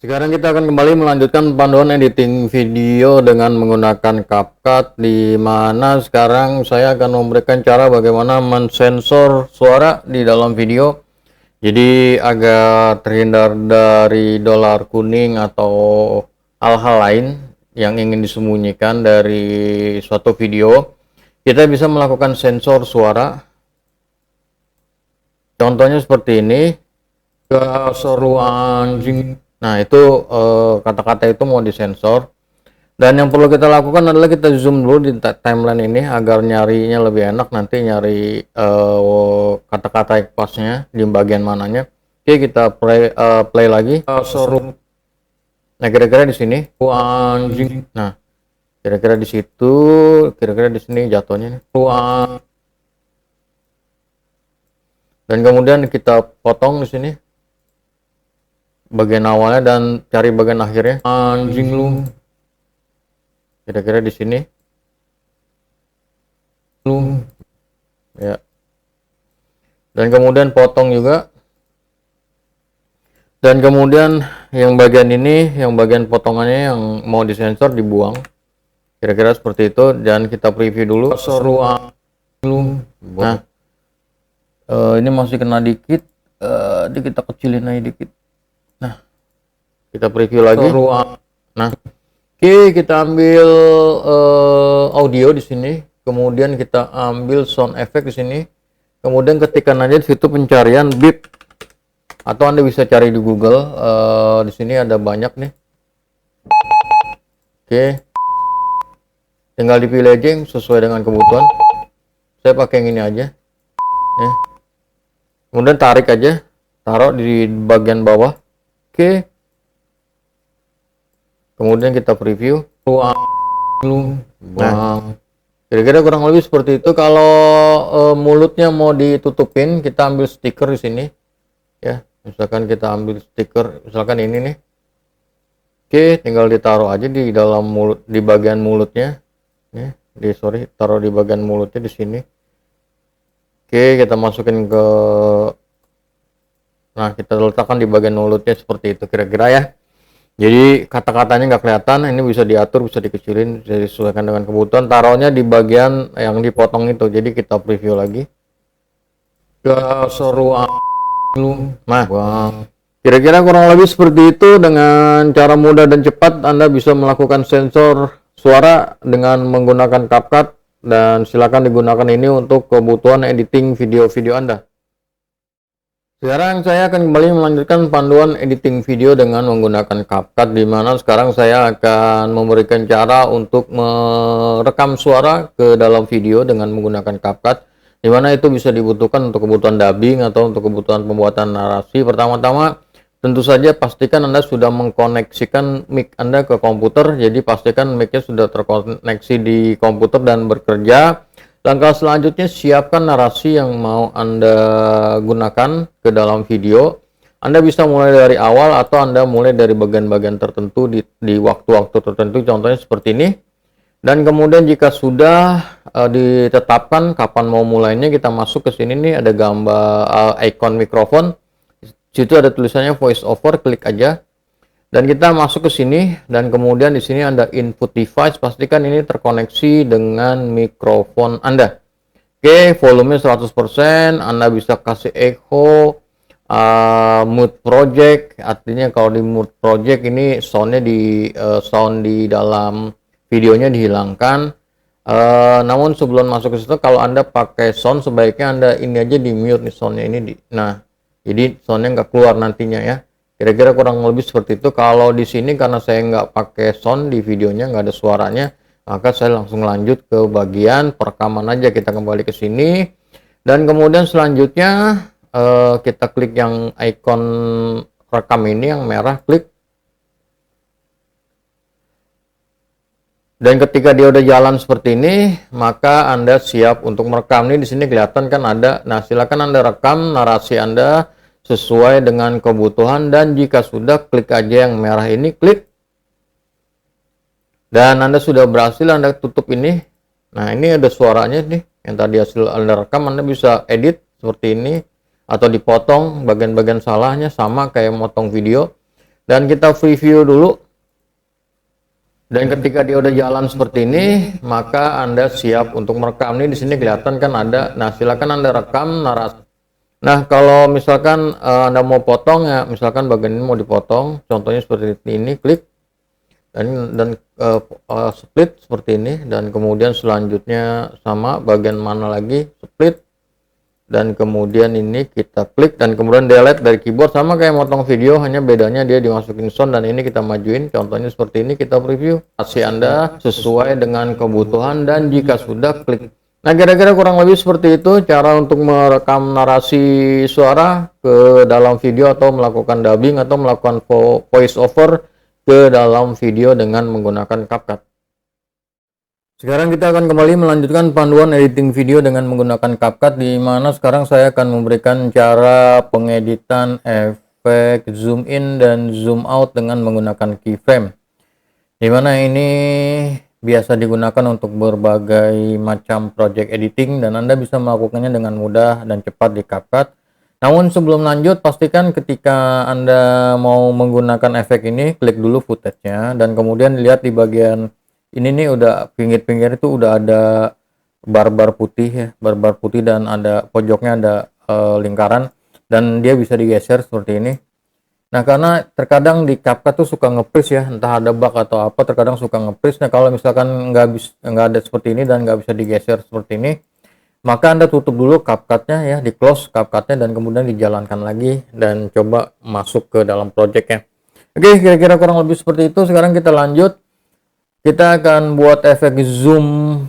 Sekarang kita akan kembali melanjutkan panduan editing video dengan menggunakan CapCut, di mana sekarang saya akan memberikan cara bagaimana mensensor suara di dalam video. Jadi agar terhindar dari dolar kuning atau hal-hal lain yang ingin disembunyikan dari suatu video, kita bisa melakukan sensor suara. Contohnya seperti ini. Seru anjing. Nah itu kata-kata itu mau disensor, dan yang perlu kita lakukan adalah kita zoom dulu di timeline ini agar nyarinya lebih enak, nanti nyari kata-kata pasnya di bagian mananya. Oke, kita play lagi. Seru. Nah kira-kira di sini anjing. Nah kira-kira di situ, kira-kira di sini jatuhnya nih. Dan kemudian kita potong di sini bagian awalnya dan cari bagian akhirnya. Anjing lu. Kira-kira di sini. Lu. Ya. Dan kemudian potong juga. Dan kemudian yang bagian ini, yang bagian potongannya yang mau disensor dibuang. Kira-kira seperti itu, dan kita preview dulu. Seru lu. Nah. Ini masih kena dikit. Kita kecilin aja dikit. Nah, kita preview lagi. Nah, oke, kita ambil audio di sini, kemudian kita ambil sound effect di sini, kemudian ketikkan aja di situ pencarian beep, atau Anda bisa cari di Google. Di sini ada banyak nih. Oke, tinggal dipilih aja yang sesuai dengan kebutuhan. Saya pakai yang ini aja. Nih. Kemudian tarik aja, taruh di bagian bawah. Oke. Kemudian kita preview. Nah, kira-kira kurang lebih seperti itu. Kalau mulutnya mau ditutupin, kita ambil stiker di sini. Ya, misalkan kita ambil stiker, misalkan ini nih. Oke, tinggal ditaruh aja di dalam mulut, di bagian mulutnya. Nih, taruh di bagian mulutnya di sini. Oke, kita masukin ke. Nah, kita letakkan di bagian mulutnya seperti itu kira-kira ya. Jadi kata-katanya nggak kelihatan, ini bisa diatur, bisa dikecilin, bisa disesuaikan dengan kebutuhan. Taruhnya di bagian yang dipotong itu. Jadi kita preview lagi. Seru lu. Nah, kira-kira kurang lebih seperti itu. Dengan cara mudah dan cepat Anda bisa melakukan sensor suara dengan menggunakan CapCut, dan silakan digunakan ini untuk kebutuhan editing video-video Anda. Sekarang saya akan kembali melanjutkan panduan editing video dengan menggunakan CapCut, di mana sekarang saya akan memberikan cara untuk merekam suara ke dalam video dengan menggunakan CapCut, di mana itu bisa dibutuhkan untuk kebutuhan dubbing atau untuk kebutuhan pembuatan narasi. Pertama-tama, tentu saja pastikan Anda sudah mengkoneksikan mic Anda ke komputer, jadi pastikan mic-nya sudah terkoneksi di komputer dan bekerja. Langkah selanjutnya, siapkan narasi yang mau Anda gunakan ke dalam video. Anda bisa mulai dari awal atau Anda mulai dari bagian-bagian tertentu di waktu-waktu tertentu, contohnya seperti ini. Dan kemudian jika sudah ditetapkan kapan mau mulainya, kita masuk ke sini nih, ada gambar icon mikrofon. Situ ada tulisannya voice over, klik aja. Dan kita masuk ke sini, dan kemudian di sini ada input device, pastikan ini terkoneksi dengan mikrofon Anda. Oke, volumenya 100%, Anda bisa kasih echo, mute project, artinya kalau di mute project ini soundnya sound di dalam videonya dihilangkan. Namun sebelum masuk ke situ, kalau Anda pakai sound, sebaiknya Anda ini aja di mute nih soundnya ini. Nah, jadi soundnya nggak keluar nantinya ya. Kira-kira kurang lebih seperti itu. Kalau di sini karena saya nggak pakai sound di videonya, nggak ada suaranya, maka saya langsung lanjut ke bagian perekaman aja. Kita kembali ke sini, dan kemudian selanjutnya kita klik yang icon rekam ini yang merah, klik. Dan ketika dia udah jalan seperti ini, maka Anda siap untuk merekam. Nih di sini kelihatan kan ada. Nah, silakan Anda rekam narasi Anda sesuai dengan kebutuhan, dan jika sudah, klik aja yang merah ini, klik. Dan Anda sudah berhasil, Anda tutup ini. Nah, ini ada suaranya nih, yang tadi hasil Anda rekam. Anda bisa edit seperti ini, atau dipotong bagian-bagian salahnya, sama kayak motong video. dan kita preview dulu. Dan ketika dia udah jalan seperti ini, maka Anda siap untuk merekam. Ini di sini kelihatan kan ada. Nah, silakan Anda rekam narasi. Nah, kalau misalkan Anda mau potong ya, misalkan bagian ini mau dipotong, contohnya seperti ini, klik dan split seperti ini, dan kemudian selanjutnya sama bagian mana lagi, split, dan kemudian ini kita klik dan kemudian delete dari keyboard, sama kayak motong video, hanya bedanya dia dimasukin sound dan ini kita majuin. Contohnya seperti ini, kita preview. Kasih Anda sesuai dengan kebutuhan, dan jika sudah klik. Nah, kira-kira kurang lebih seperti itu cara untuk merekam narasi suara ke dalam video atau melakukan dubbing atau melakukan voice over ke dalam video dengan menggunakan CapCut. Sekarang kita akan kembali melanjutkan panduan editing video dengan menggunakan CapCut, di mana sekarang saya akan memberikan cara pengeditan efek zoom in dan zoom out dengan menggunakan keyframe, di mana ini biasa digunakan untuk berbagai macam project editing dan Anda bisa melakukannya dengan mudah dan cepat di CapCut. Namun sebelum lanjut, pastikan ketika Anda mau menggunakan efek ini, klik dulu footage-nya dan kemudian lihat di bagian ini nih, udah pinggir-pinggir itu udah ada bar-bar putih ya, bar-bar putih, dan ada pojoknya ada lingkaran, dan dia bisa digeser seperti ini. Nah, karena terkadang di CapCut tuh suka nge-freeze ya, entah ada bug atau apa, terkadang suka nge-freeze. Nah, kalau misalkan nggak ada seperti ini dan nggak bisa digeser seperti ini, maka Anda tutup dulu CapCut-nya ya, di close CapCut-nya, dan kemudian dijalankan lagi dan coba masuk ke dalam project-nya. Oke, kira-kira kurang lebih seperti itu. Sekarang kita lanjut. Kita akan buat efek zoom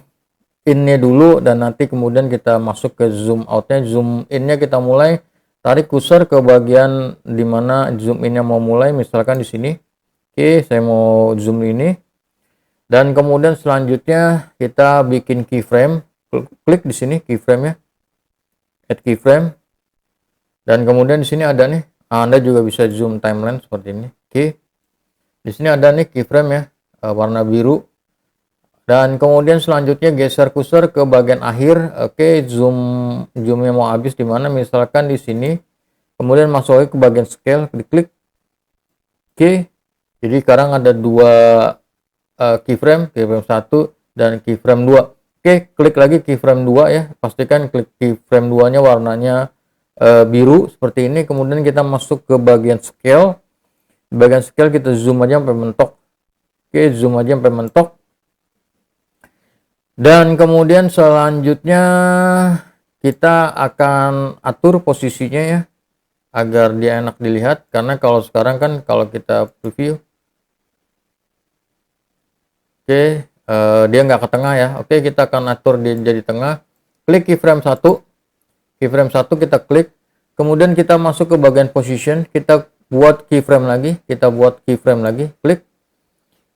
in-nya dulu, dan nanti kemudian kita masuk ke zoom out-nya. Zoom in-nya kita mulai tarik kursor ke bagian dimana zoom in-nya mau mulai, misalkan di sini. Oke, saya mau zoom ini, dan kemudian selanjutnya kita bikin keyframe. Klik di sini keyframe-nya, add keyframe, dan kemudian di sini ada nih. Anda juga bisa zoom timeline seperti ini. Oke, di sini ada nih keyframe ya, warna biru, dan kemudian selanjutnya geser kursor ke bagian akhir. Oke, zoomnya mau habis di mana, misalkan di sini, kemudian masuk ke bagian scale, diklik. Oke, jadi sekarang ada dua keyframe 1 dan keyframe 2. Oke, klik lagi keyframe 2 ya, pastikan klik keyframe 2 nya warnanya biru seperti ini. Kemudian kita masuk ke bagian scale. Di bagian scale kita zoom aja sampai mentok. Oke, zoom aja sampai mentok, dan kemudian selanjutnya kita akan atur posisinya ya, agar dia enak dilihat. Karena kalau sekarang kan kalau kita preview, oke, dia nggak ke tengah ya. Oke, kita akan atur dia jadi tengah. Klik keyframe 1, keyframe 1 kita klik, kemudian kita masuk ke bagian position, kita buat keyframe lagi, klik.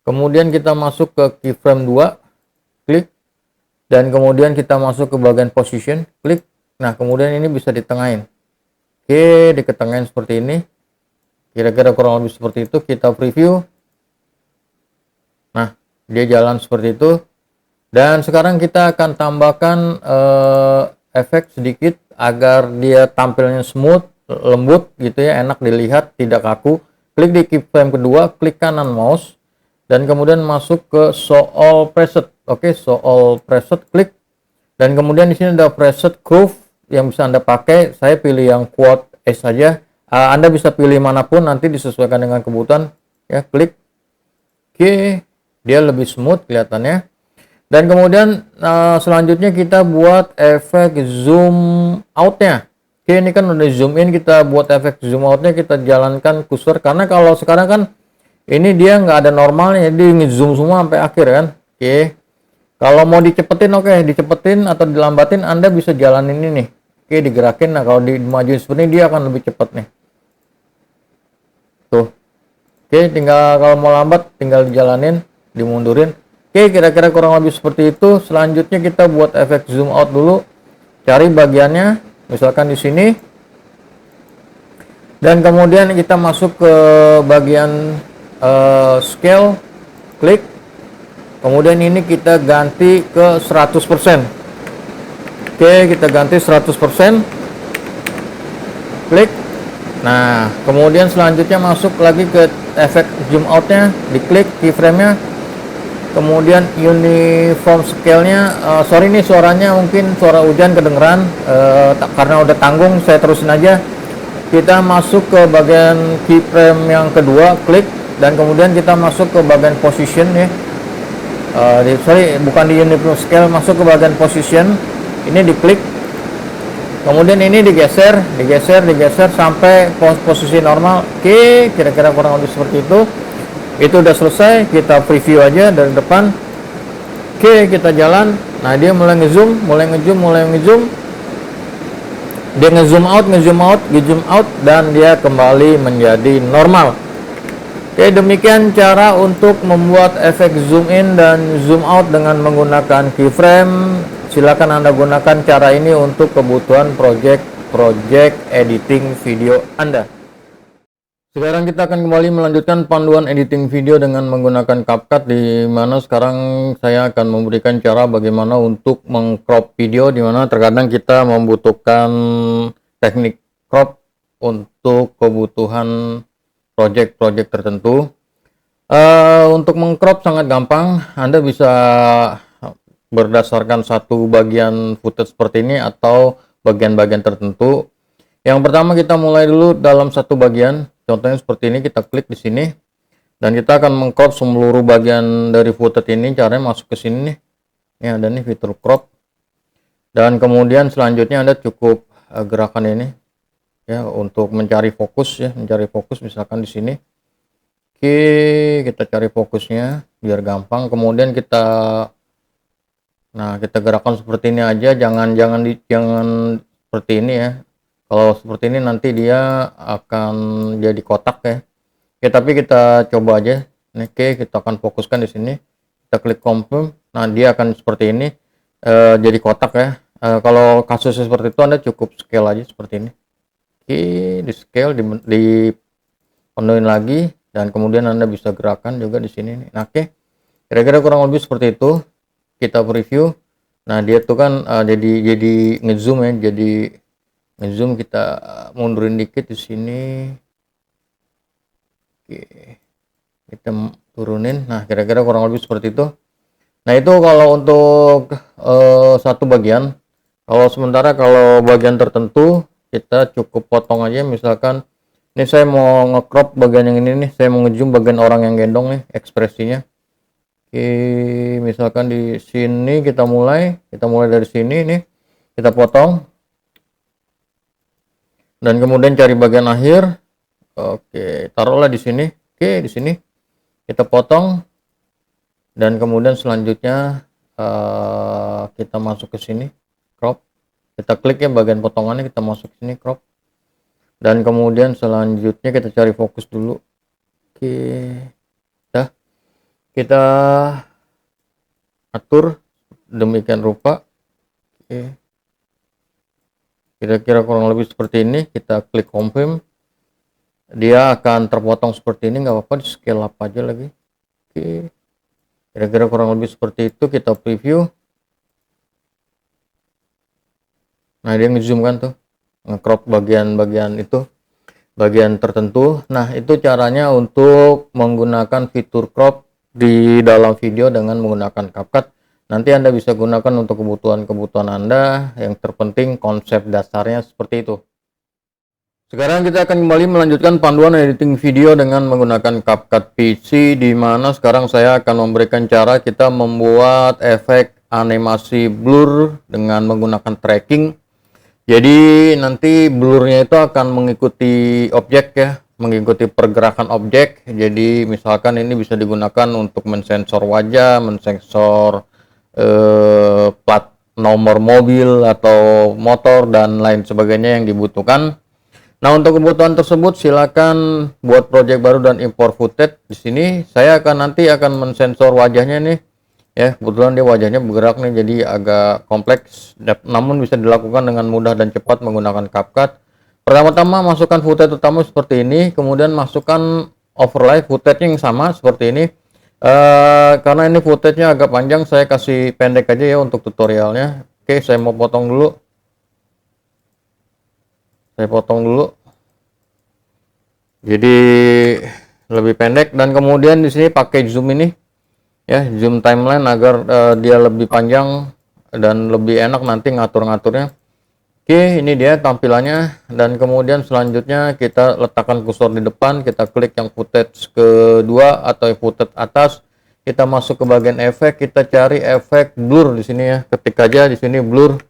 Kemudian kita masuk ke keyframe 2, klik, dan kemudian kita masuk ke bagian position, klik. Nah, kemudian ini bisa ditengahin. Oke, diketengahin seperti ini. Kira-kira kurang lebih seperti itu. Kita preview. Nah, dia jalan seperti itu. Dan sekarang kita akan tambahkan efek sedikit agar dia tampilnya smooth, lembut gitu ya, enak dilihat, tidak kaku. Klik di keyframe kedua, klik kanan mouse, dan kemudian masuk ke show all preset. Oke, show all preset, klik, dan kemudian di sini ada preset curve yang bisa Anda pakai. Saya pilih yang quad S saja. Anda bisa pilih manapun, nanti disesuaikan dengan kebutuhan ya. Klik. Oke, dia lebih smooth kelihatannya. Dan kemudian selanjutnya kita buat efek zoom out-nya. Oke, ini kan udah zoom in, kita buat efek zoom out-nya, kita jalankan kursor, karena kalau sekarang kan ini dia nggak ada normalnya, jadi ngezoom semua sampai akhir kan. Oke, kalau mau dicepetin, oke, dicepetin atau dilambatin, Anda bisa jalanin ini nih. Oke, digerakin. Nah, kalau dimajuin seperti ini, dia akan lebih cepat nih. Tuh. Oke, tinggal kalau mau lambat tinggal dijalanin, dimundurin. Oke, kira-kira kurang lebih seperti itu. Selanjutnya kita buat efek zoom out dulu. Cari bagiannya, misalkan di sini. Dan kemudian kita masuk ke bagian scale, klik, kemudian ini kita ganti ke 100%. Oke, kita ganti 100%, klik, Nah, kemudian selanjutnya masuk lagi ke efek zoom outnya, diklik keyframe-nya, kemudian uniform scale-nya. Sorry nih suaranya mungkin suara hujan kedengeran, karena udah tanggung saya terusin aja. Kita masuk ke bagian keyframe yang kedua, klik, dan kemudian kita masuk ke bagian position ya. Sorry, bukan di uniform scale, masuk ke bagian position. Ini diklik, kemudian ini digeser sampai posisi normal. Oke, kira-kira kurang lebih seperti itu. Itu udah selesai, kita preview aja dari depan. Oke, kita jalan. Nah, dia mulai ngezoom, dia ngezoom out, dan dia kembali menjadi normal. Oke, demikian cara untuk membuat efek zoom in dan zoom out dengan menggunakan keyframe. Silakan Anda gunakan cara ini untuk kebutuhan project editing video Anda. Sekarang kita akan kembali melanjutkan panduan editing video dengan menggunakan CapCut, di mana sekarang saya akan memberikan cara bagaimana untuk mengcrop video, di mana terkadang kita membutuhkan teknik crop untuk kebutuhan project tertentu. Untuk mengcrop sangat gampang. Anda bisa berdasarkan satu bagian footage seperti ini atau bagian-bagian tertentu. Yang pertama kita mulai dulu dalam satu bagian. Contohnya seperti ini, kita klik di sini dan kita akan mengcrop seluruh bagian dari footage ini. Caranya masuk ke sini nih. Ini ada nih fitur crop. Dan kemudian selanjutnya Anda cukup gerakan ini ya untuk mencari fokus ya, misalkan di sini. Oke, kita cari fokusnya biar gampang. Kemudian kita gerakan seperti ini aja, jangan seperti ini ya. Kalau seperti ini nanti dia akan jadi kotak ya. Oke, tapi kita coba aja. Oke, kita akan fokuskan di sini. Kita klik confirm. Nah, dia akan seperti ini, jadi kotak ya. Kalau kasusnya seperti itu, Anda cukup scale aja seperti ini. Oke, di scale, di penuhin lagi, dan kemudian Anda bisa gerakan juga di sini. Nah, oke, kira-kira kurang lebih seperti itu. Kita preview. Nah, dia tuh kan jadi ngezoom ya, jadi ngezoom. Kita mundurin dikit di sini. Oke, kita turunin. Nah, kira-kira kurang lebih seperti itu. Nah, itu kalau untuk satu bagian. Kalau sementara kalau bagian tertentu kita cukup potong aja. Misalkan ini saya mau nge-crop bagian yang ini nih, saya mau ngezoom bagian orang yang gendong nih, ekspresinya. Oke, misalkan di sini kita mulai dari sini nih, kita potong dan kemudian cari bagian akhir. Oke, taruhlah di sini. Oke, di sini kita potong dan kemudian selanjutnya kita masuk ke sini, crop. Kita klik ya bagian potongannya, kita masuk ke sini, crop. Dan kemudian selanjutnya kita cari fokus dulu. Oke, kita atur demikian rupa. Oke, kira-kira kurang lebih seperti ini. Kita klik confirm, dia akan terpotong seperti ini, nggak apa-apa, di scale up aja lagi. Oke, kira-kira kurang lebih seperti itu. Kita preview. Nah, dia ngezoom kan tuh, nge-crop bagian-bagian itu, bagian tertentu. Nah, itu caranya untuk menggunakan fitur crop di dalam video dengan menggunakan CapCut. Nanti Anda bisa gunakan untuk kebutuhan Anda. Yang terpenting konsep dasarnya seperti itu. Sekarang kita akan kembali melanjutkan panduan editing video dengan menggunakan CapCut PC, di mana sekarang saya akan memberikan cara kita membuat efek animasi blur dengan menggunakan tracking. Jadi nanti blurnya itu akan mengikuti objek ya, mengikuti pergerakan objek. Jadi misalkan ini bisa digunakan untuk mensensor wajah, mensensor plat nomor mobil atau motor dan lain sebagainya yang dibutuhkan. Nah, untuk kebutuhan tersebut silakan buat project baru dan import footage. Di sini saya nanti akan mensensor wajahnya nih. Ya, kebetulan dia wajahnya bergerak nih, jadi agak kompleks, namun bisa dilakukan dengan mudah dan cepat menggunakan CapCut. Pertama-tama masukkan footage utama seperti ini, kemudian masukkan overlay footage yang sama seperti ini. Karena ini footage-nya agak panjang, saya kasih pendek aja ya untuk tutorialnya. Oke, saya mau potong dulu. Saya potong dulu. jadi lebih pendek. Dan kemudian di sini pakai zoom ini ya, zoom timeline agar dia lebih panjang dan lebih enak nanti ngatur-ngaturnya. Oke, ini dia tampilannya. Dan kemudian selanjutnya kita letakkan kursor di depan, kita klik yang footage kedua atau footage atas. Kita masuk ke bagian efek, kita cari efek blur di sini ya. Ketik aja di sini blur.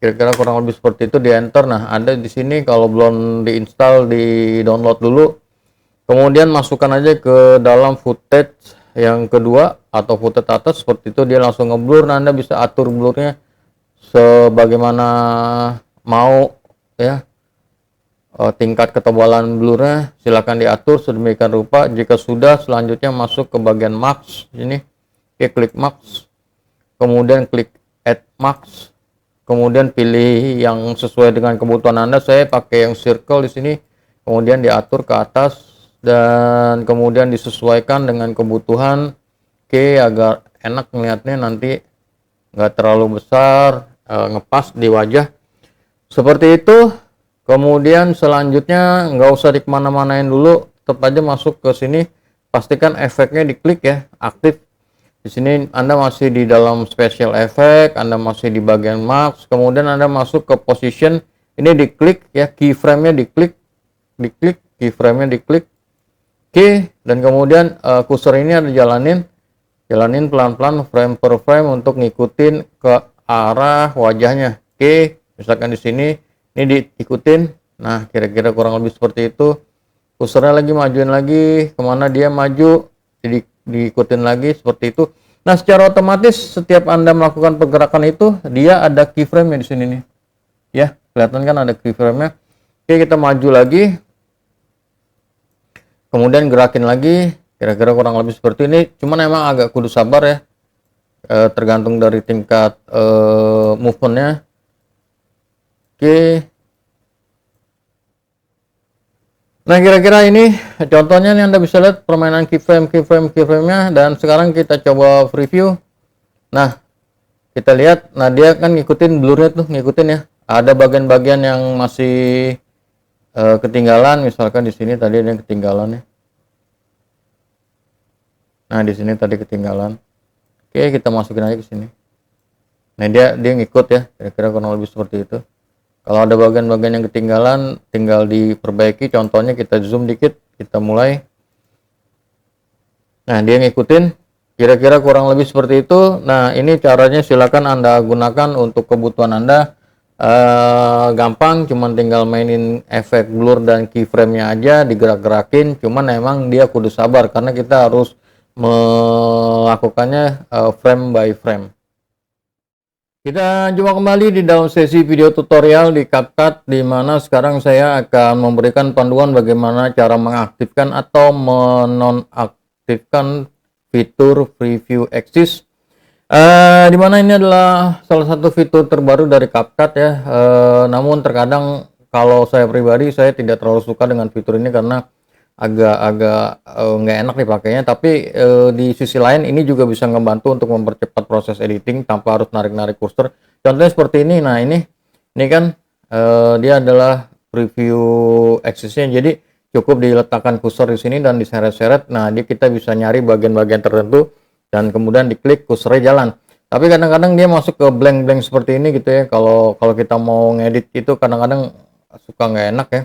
Kira-kira kurang lebih seperti itu, di enter. Nah, ada di sini, kalau belum diinstal, di download dulu. Kemudian masukkan aja ke dalam footage yang kedua atau footage atas, seperti itu dia langsung ngeblur. Nah, Anda bisa atur blurnya sebagaimana mau ya. Tingkat ketebalan blurnya silahkan diatur sedemikian rupa. Jika sudah, selanjutnya masuk ke bagian max ini. Oke, klik max, kemudian klik add max, kemudian pilih yang sesuai dengan kebutuhan Anda. Saya pakai yang circle di sini, kemudian diatur ke atas dan kemudian disesuaikan dengan kebutuhan. Oke, agar enak melihatnya, nanti nggak terlalu besar, ngepas di wajah seperti itu. Kemudian selanjutnya nggak usah dikemana-manain dulu, tetap aja masuk ke sini, pastikan efeknya diklik ya, aktif. Di sini Anda masih di dalam special effect, Anda masih di bagian max, kemudian Anda masuk ke position, ini diklik ya, keyframe-nya diklik, keyframe-nya diklik. Oke, dan kemudian kursor ini ada jalanin pelan-pelan frame per frame untuk ngikutin ke arah wajahnya. Oke, misalkan di sini ini diikutin. Nah, kira-kira kurang lebih seperti itu. Kursornya lagi majuin lagi, kemana dia maju, jadi diikutin lagi seperti itu. Nah, secara otomatis setiap Anda melakukan pergerakan itu, dia ada keyframe-nya di sini nih. Ya, kelihatan kan ada keyframe-nya. Oke, kita maju lagi. Kemudian gerakin lagi, kira-kira kurang lebih seperti ini. Cuman emang agak kudu sabar ya. Tergantung dari tingkat movement-nya. Oke. Nah, kira-kira ini contohnya nih, Anda bisa lihat permainan keyframe-nya. Dan sekarang kita coba preview. Nah, kita lihat, nah dia kan ngikutin blurnya tuh, ngikutin ya. Ada bagian-bagian yang masih ketinggalan, misalkan di sini tadi ada yang ketinggalan ya. Nah, di sini tadi ketinggalan. Oke, kita masukin aja ke sini. Nah, dia ngikut ya, kira-kira kurang lebih seperti itu. Kalau ada bagian-bagian yang ketinggalan, tinggal diperbaiki. Contohnya kita zoom dikit, kita mulai. Nah, dia ngikutin, kira-kira kurang lebih seperti itu. Nah, ini caranya silakan Anda gunakan untuk kebutuhan Anda. Gampang, cuman tinggal mainin efek blur dan keyframe-nya aja, digerak-gerakin. Cuman emang dia kudu sabar, karena kita harus melakukannya frame by frame. Kita jumpa kembali di dalam sesi video tutorial di CapCut, di mana sekarang saya akan memberikan panduan bagaimana cara mengaktifkan atau menonaktifkan fitur Preview Axis. Di mana ini adalah salah satu fitur terbaru dari CapCut ya. Namun terkadang kalau saya pribadi, saya tidak terlalu suka dengan fitur ini karena agak nggak enak dipakainya. Tapi di sisi lain ini juga bisa membantu untuk mempercepat proses editing tanpa harus narik-narik kursor. Contohnya seperti ini. Nah, ini kan dia adalah preview axis-nya, jadi cukup diletakkan kursor di sini dan diseret-seret. Nah, kita bisa nyari bagian-bagian tertentu dan kemudian diklik, kursornya jalan. Tapi kadang-kadang dia masuk ke blank-blank seperti ini gitu ya. Kalau kita mau ngedit itu kadang-kadang suka nggak enak ya.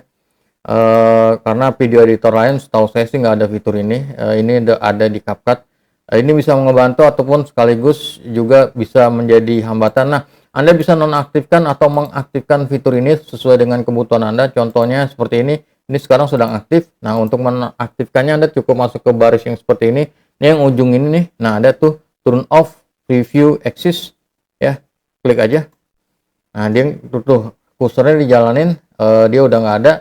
Karena video editor lain setahu saya sih nggak ada fitur ini. Ini ada di CapCut. Ini bisa ngebantu ataupun sekaligus juga bisa menjadi hambatan. Nah, Anda bisa nonaktifkan atau mengaktifkan fitur ini sesuai dengan kebutuhan Anda. Contohnya seperti ini. Ini sekarang sedang aktif. Nah, untuk menaktifkannya Anda cukup masuk ke baris yang seperti ini. Ini yang ujung ini nih. Nah, ada tuh turn off preview axis ya. Klik aja. Nah, dia tuh kursornya dijalanin. Dia udah nggak ada.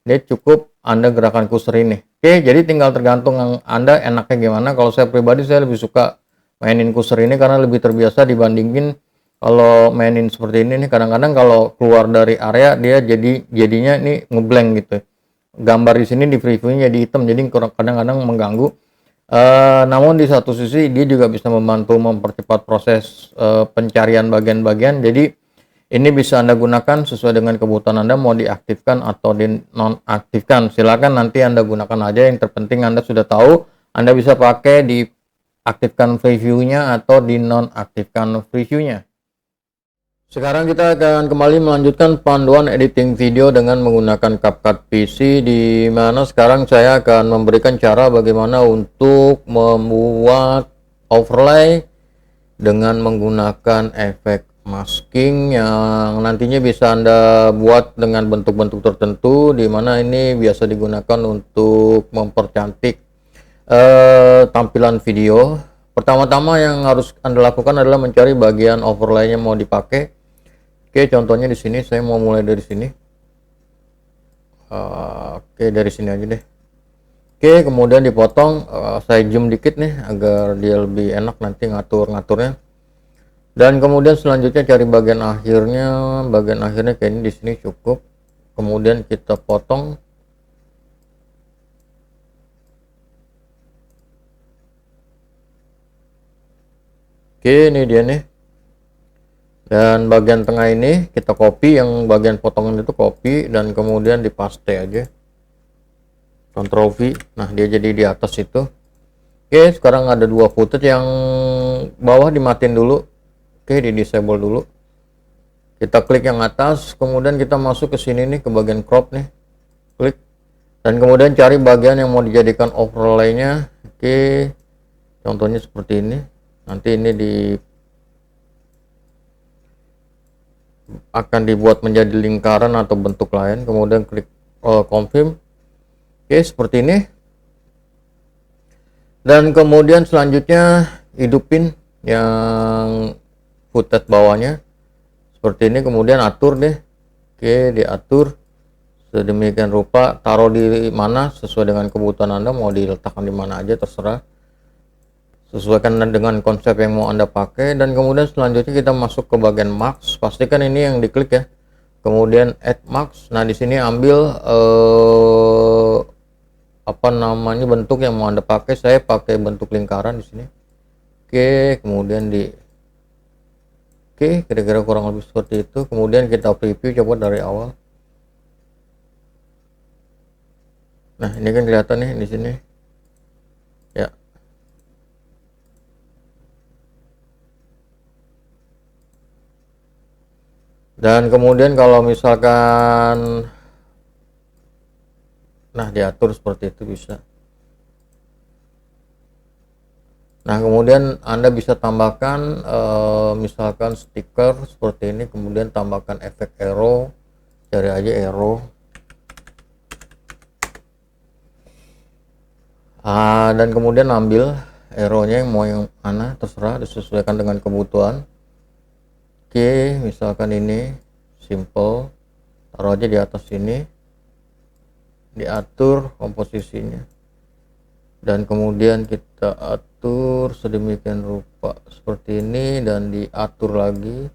Dia cukup Anda gerakan kursor ini. Oke, jadi tinggal tergantung Anda enaknya gimana. Kalau saya pribadi, saya lebih suka mainin kursor ini karena lebih terbiasa dibandingin kalau mainin seperti ini nih. Kadang-kadang kalau keluar dari area dia jadinya ini ngeblank gitu. Gambar di sini di previewnya jadi hitam, jadi kadang-kadang mengganggu. Namun di satu sisi dia juga bisa membantu mempercepat proses pencarian bagian-bagian. Jadi Ini bisa Anda gunakan sesuai dengan kebutuhan Anda, mau diaktifkan atau dinonaktifkan. Silakan nanti Anda gunakan aja, yang terpenting Anda sudah tahu. Anda bisa pakai diaktifkan preview-nya atau dinonaktifkan preview-nya. Sekarang kita akan kembali melanjutkan panduan editing video dengan menggunakan CapCut PC, di mana sekarang saya akan memberikan cara bagaimana untuk membuat overlay dengan menggunakan efek masking yang nantinya bisa Anda buat dengan bentuk-bentuk tertentu, di mana ini biasa digunakan untuk mempercantik tampilan video. Pertama-tama yang harus Anda lakukan adalah mencari bagian overlay-nya mau dipakai. Oke, contohnya di sini saya mau mulai dari sini. Oke, dari sini aja deh. Oke, kemudian dipotong. Saya zoom dikit nih agar dia lebih enak nanti ngatur-ngaturnya. Dan kemudian selanjutnya cari bagian akhirnya. Bagian akhirnya kayak ini, di sini cukup. Kemudian kita potong. Oke, ini dia nih. Dan bagian tengah ini kita copy, yang bagian potongan itu copy dan kemudian dipaste aja. Ctrl V. Nah, dia jadi di atas itu. Oke, sekarang ada dua footage, yang bawah dimatiin dulu. Oke, di disable dulu. Kita klik yang atas, kemudian kita masuk ke sini nih, ke bagian crop nih. Klik. Dan kemudian cari bagian yang mau dijadikan overlay-nya. Oke. Contohnya seperti ini. Nanti ini akan dibuat menjadi lingkaran atau bentuk lain, kemudian klik confirm. Oke, seperti ini. Dan kemudian selanjutnya hidupin yang footage bawahnya seperti ini, kemudian atur deh. Oke, diatur sedemikian rupa, taruh di mana sesuai dengan kebutuhan Anda, mau diletakkan di mana aja terserah, sesuaikan dengan konsep yang mau Anda pakai. Dan kemudian selanjutnya kita masuk ke bagian max, pastikan ini yang diklik ya, kemudian add max. Nah, di sini ambil apa namanya, bentuk yang mau Anda pakai. Saya pakai bentuk lingkaran di sini. Oke, kemudian oke, kira-kira kurang lebih seperti itu. Kemudian kita preview coba dari awal. Nah, ini kan kelihatan nih di sini ya. Dan kemudian kalau misalkan diatur seperti itu bisa. Nah, kemudian Anda bisa tambahkan misalkan stiker seperti ini, kemudian tambahkan efek arrow, cari aja arrow. Dan kemudian ambil arrow-nya yang mau yang mana terserah, disesuaikan dengan kebutuhan. Oke, misalkan ini simple, taruh aja di atas sini, diatur komposisinya, dan kemudian kita atur sedemikian rupa seperti ini, dan diatur lagi.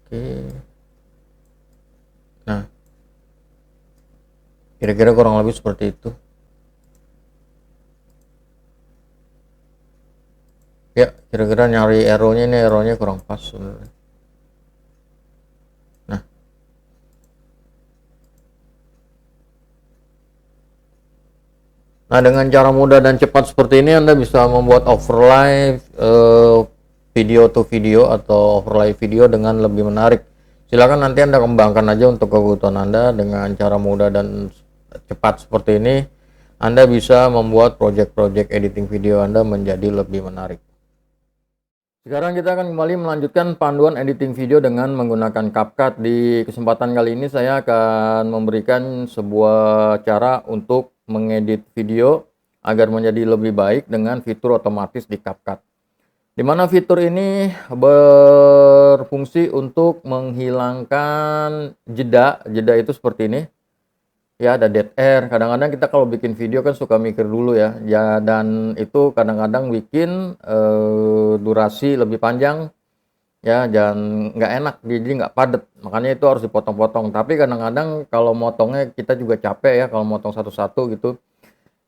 Oke, nah kira-kira kurang lebih seperti itu ya. Kira-kira nyari arrow-nya, ini arrow-nya kurang pas sebenarnya. Nah, dengan cara mudah dan cepat seperti ini Anda bisa membuat overlay video to video atau overlay video dengan lebih menarik. Silakan nanti Anda kembangkan aja untuk kebutuhan Anda. Dengan cara mudah dan cepat seperti ini, Anda bisa membuat project-project editing video Anda menjadi lebih menarik. Sekarang kita akan kembali melanjutkan panduan editing video dengan menggunakan CapCut. Di kesempatan kali ini saya akan memberikan sebuah cara untuk mengedit video agar menjadi lebih baik dengan fitur otomatis di CapCut. Di mana fitur ini berfungsi untuk menghilangkan jeda. Jeda itu seperti ini. Ya, ada dead air. Kadang-kadang kita kalau bikin video kan suka mikir dulu ya. Ya, dan itu kadang-kadang bikin durasi lebih panjang ya, dan nggak enak, jadi nggak padat. Makanya itu harus dipotong-potong. Tapi kadang-kadang kalau motongnya kita juga capek ya kalau motong satu-satu gitu.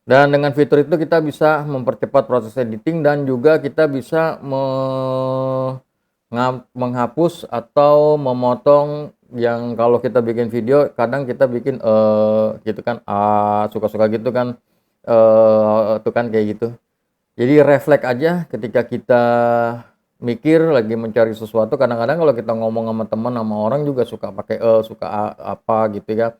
Dan dengan fitur itu kita bisa mempercepat proses editing, dan juga kita bisa menghapus atau memotong. Yang kalau kita bikin video kadang kita bikin gitu kan, suka-suka gitu kan, tuh kan kayak gitu. Jadi refleks aja ketika kita mikir lagi mencari sesuatu. Kadang-kadang kalau kita ngomong sama teman, sama orang juga suka pakai suka apa gitu ya,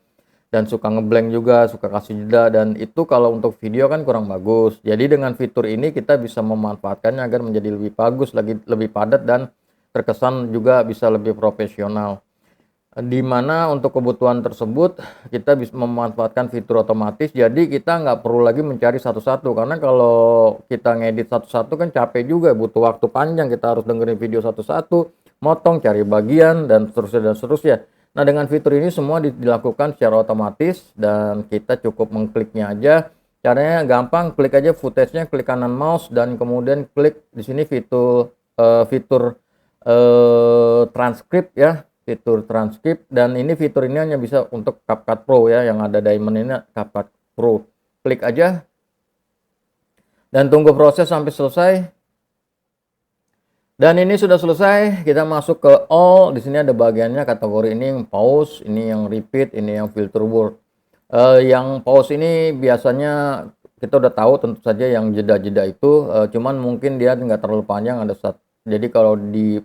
dan suka ngeblank juga, suka kasih jeda, dan itu kalau untuk video kan kurang bagus. Jadi dengan fitur ini kita bisa memanfaatkannya agar menjadi lebih bagus lagi, lebih padat, dan terkesan juga bisa lebih profesional. Di mana untuk kebutuhan tersebut kita bisa memanfaatkan fitur otomatis, jadi kita nggak perlu lagi mencari satu-satu, karena kalau kita ngedit satu-satu kan capek juga, butuh waktu panjang, kita harus dengerin video satu-satu, motong, cari bagian, dan seterusnya dan seterusnya. Nah, dengan fitur ini semua dilakukan secara otomatis dan kita cukup mengkliknya aja. Caranya gampang, klik aja footage-nya, klik kanan mouse, dan kemudian klik di sini fitur transkrip ya, fitur transkrip. Dan ini fitur ini hanya bisa untuk CapCut Pro ya, yang ada diamond ini CapCut Pro. Klik aja dan tunggu proses sampai selesai. Dan ini sudah selesai, kita masuk ke all. Di sini ada bagiannya, kategori ini yang pause, ini yang repeat, ini yang filter word. Yang pause ini biasanya kita udah tahu tentu saja, yang jeda-jeda itu, cuman mungkin dia nggak terlalu panjang, jadi kalau di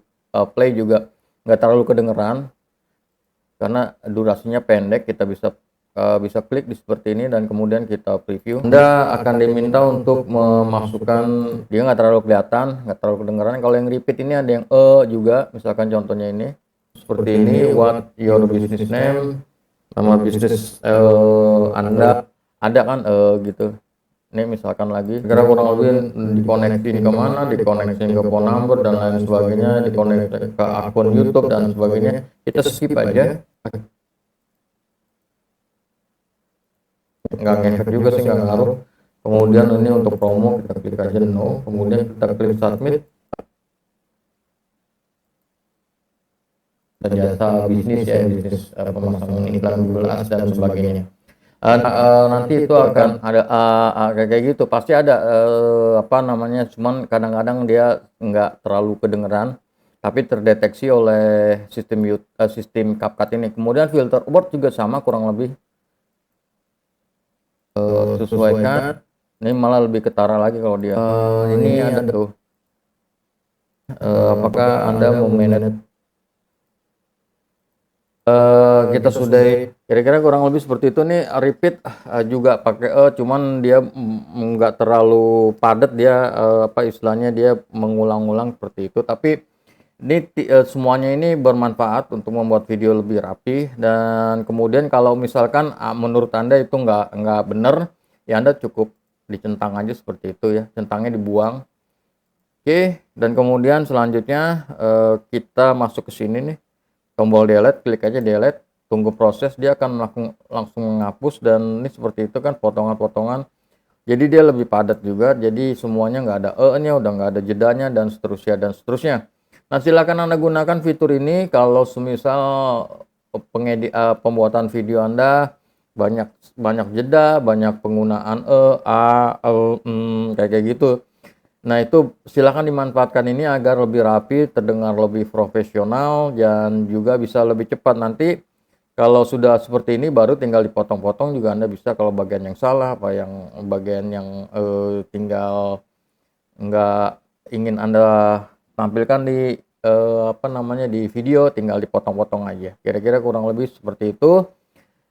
play juga nggak terlalu kedengeran karena durasinya pendek. Kita bisa klik di seperti ini dan kemudian kita preview. Anda akan diminta untuk memasukkan, dia nggak terlalu kelihatan, nggak terlalu kedengeran. Kalau yang repeat ini ada yang juga, misalkan contohnya ini seperti ini, what your business name, nama bisnis Anda ada kan gitu. Ini misalkan lagi kira kurang lebih dikoneksi kemana, dikoneksi ke phone number dan lain sebagainya, dikoneksi ke akun YouTube dan sebagainya. Kita skip aja, nggak ngefek juga sih, nggak ngaruh. Kemudian ini untuk promo kita klik aja no, kemudian kita klik submit. Dan jasa bisnis ya, bisnis pemasangan iklan Google Ads dan sebagainya. Nanti itu akan ada kayak gitu, pasti ada apa namanya, cuman kadang-kadang dia nggak terlalu kedengeran tapi terdeteksi oleh sistem CapCut ini. Kemudian filter word juga sama kurang lebih, sesuaikan. Ini malah lebih ketara lagi kalau dia ini ada tuh, apakah Anda mau manage. Kita sudah kira-kira kurang lebih seperti itu nih. Repeat juga pakai cuman dia nggak terlalu padat, dia apa istilahnya, dia mengulang-ulang seperti itu. Tapi ini semuanya ini bermanfaat untuk membuat video lebih rapi. Dan kemudian kalau misalkan menurut Anda itu nggak bener ya, Anda cukup dicentang aja seperti itu ya, centangnya dibuang. Oke, dan kemudian selanjutnya kita masuk ke sini nih, tombol delete, klik aja delete, tunggu proses, dia akan langsung menghapus. Dan ini seperti itu kan, potongan-potongan, jadi dia lebih padat juga, jadi semuanya nggak ada nya, udah nggak ada jedanya, dan seterusnya dan seterusnya. Nah, silakan Anda gunakan fitur ini kalau semisal pembuatan video Anda banyak jeda, banyak penggunaan kayak gitu. Nah, itu silakan dimanfaatkan ini agar lebih rapi, terdengar lebih profesional, dan juga bisa lebih cepat. Nanti kalau sudah seperti ini baru tinggal dipotong-potong juga Anda bisa. Kalau bagian yang salah, bagian yang tinggal nggak ingin Anda tampilkan di apa namanya, di video, tinggal dipotong-potong aja. Kira-kira kurang lebih seperti itu.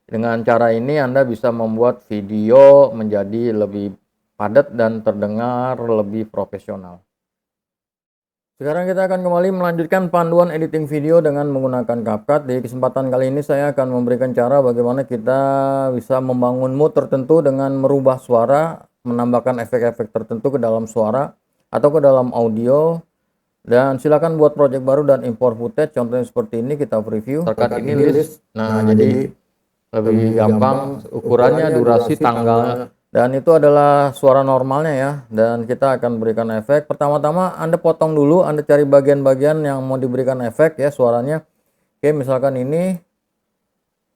Dengan cara ini Anda bisa membuat video menjadi lebih padat dan terdengar lebih profesional. Sekarang kita akan kembali melanjutkan panduan editing video dengan menggunakan CapCut. Di kesempatan kali ini saya akan memberikan cara bagaimana kita bisa membangun mood tertentu dengan merubah suara, menambahkan efek-efek tertentu ke dalam suara atau ke dalam audio. Dan silakan buat project baru dan import footage, contohnya seperti ini, kita preview. Terkait ini list. Nah, jadi lebih gampang, ukurannya, durasi, tanggal, dan itu adalah suara normalnya ya. Dan kita akan berikan efek. Pertama-tama Anda potong dulu, Anda cari bagian-bagian yang mau diberikan efek ya suaranya. Oke, misalkan ini.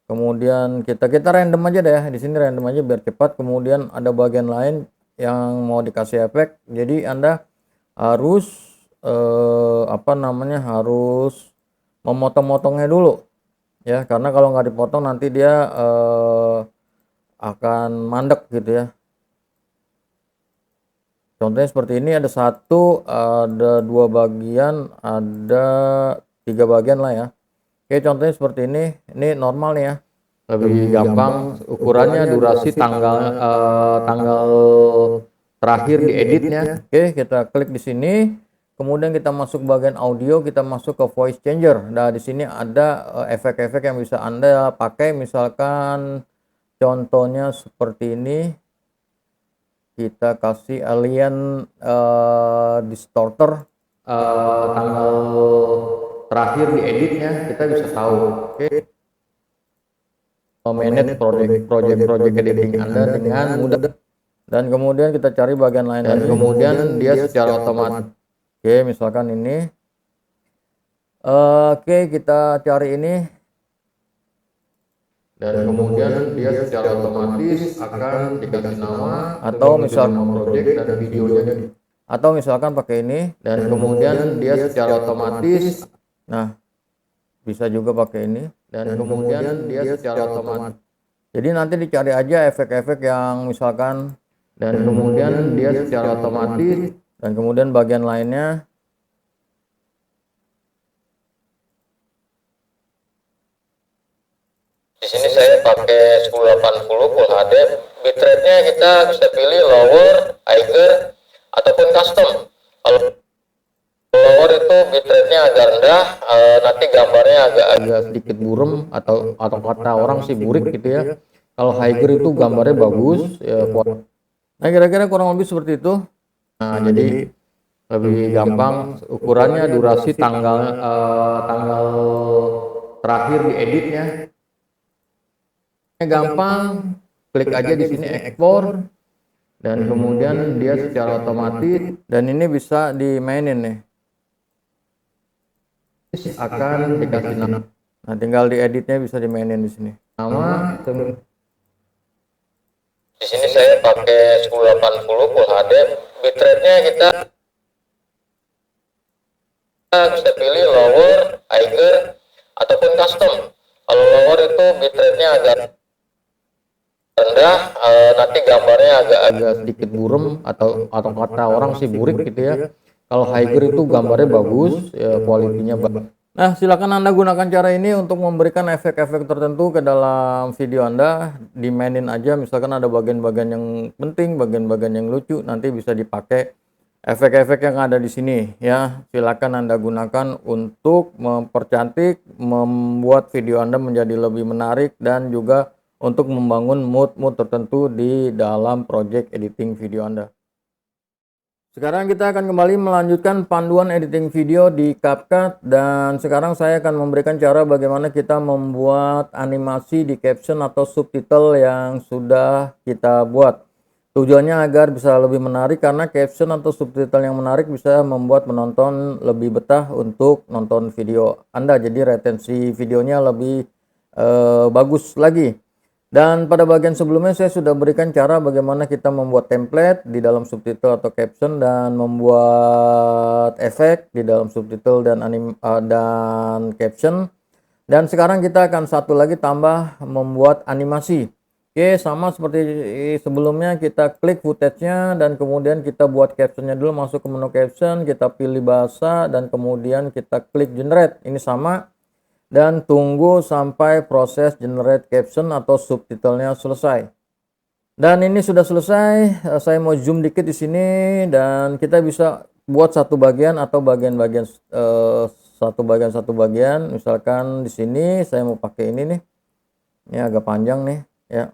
Kemudian kita random aja deh ya. Di sini random aja biar cepat. Kemudian ada bagian lain yang mau dikasih efek. Jadi Anda harus apa namanya, harus memotong-motongnya dulu ya, karena kalau nggak dipotong nanti dia akan mandek gitu ya. Contohnya seperti ini, ada satu, ada dua bagian, ada tiga bagian lah ya. Oke, contohnya seperti ini normal nih ya, lebih gampang ukurannya, durasi, tanggal terakhir di editnya. Oke, kita klik di sini, kemudian kita masuk bagian audio, kita masuk ke voice changer. Nah, di sini ada efek-efek yang bisa Anda pakai, misalkan contohnya seperti ini. Kita kasih alien distorter, tanggal terakhir di editnya, kita bisa tahu. Oke, manage project editing Anda dengan mudah. Dan kemudian kita cari bagian lain, dan kemudian dia secara otomatis. Oke, misalkan ini. Oke, kita cari ini, dan kemudian dia secara otomatis akan dikasih nama, atau misalkan project dan videonya, atau misalkan pakai ini, dan kemudian dia secara otomatis. Nah, bisa juga pakai ini, dan kemudian dia secara otomatis. Jadi nanti dicari aja efek-efek yang misalkan, dan kemudian dia secara otomatis, dan kemudian bagian lainnya. Di sini saya pakai 1080 Full HD, bitrate-nya kita bisa pilih lower, higher, ataupun custom. Kalau lower itu bitrate-nya agak rendah, nanti gambarnya agak sedikit burem, atau kata orang sih burik gitu ya. Kalau higher itu gambarnya bagus ya. Nah, kira-kira kurang lebih seperti itu. Nah, jadi lebih gampang ukurannya, durasi, tanggal terakhir di editnya. Gampang, klik aja di sini ekspor, dan kemudian dia secara otomatis, dan ini bisa dimainin nih, akan dikasih nama. Nah, tinggal dieditnya, bisa dimainin di sini. Nama, di sini saya pakai 1080 Full HD, bitrate-nya kita bisa pilih lower, higher, ataupun custom. Kalau lower itu bitrate-nya agak rendah, nanti gambarnya agak sedikit burem, atau kata orang sih burik gitu ya. Kalau higher itu gambarnya bagus ya, kualitinya bagus. Nah, silakan Anda gunakan cara ini untuk memberikan efek-efek tertentu ke dalam video Anda. Dimainin aja, misalkan ada bagian-bagian yang penting, bagian-bagian yang lucu, nanti bisa dipakai efek-efek yang ada di sini ya. Silakan Anda gunakan untuk mempercantik, membuat video Anda menjadi lebih menarik, dan juga untuk membangun mood-mood tertentu di dalam project editing video Anda. Sekarang kita akan kembali melanjutkan panduan editing video di CapCut, dan sekarang saya akan memberikan cara bagaimana kita membuat animasi di caption atau subtitle yang sudah kita buat. Tujuannya agar bisa lebih menarik, karena caption atau subtitle yang menarik bisa membuat penonton lebih betah untuk nonton video Anda. Jadi retensi videonya lebih bagus lagi. Dan pada bagian sebelumnya saya sudah berikan cara bagaimana kita membuat template di dalam subtitle atau caption, dan membuat efek di dalam subtitle dan caption. Dan sekarang kita akan satu lagi tambah, membuat animasi. Oke, sama seperti sebelumnya, kita klik footage-nya, dan kemudian kita buat captionnya dulu. Masuk ke menu caption, kita pilih bahasa, dan kemudian kita klik generate. Ini sama. Dan tunggu sampai proses generate caption atau subtitlenya selesai. Dan ini sudah selesai. Saya mau zoom dikit di sini, dan kita bisa buat satu bagian atau bagian-bagian satu bagian. Misalkan di sini saya mau pakai ini nih. Ini agak panjang nih ya.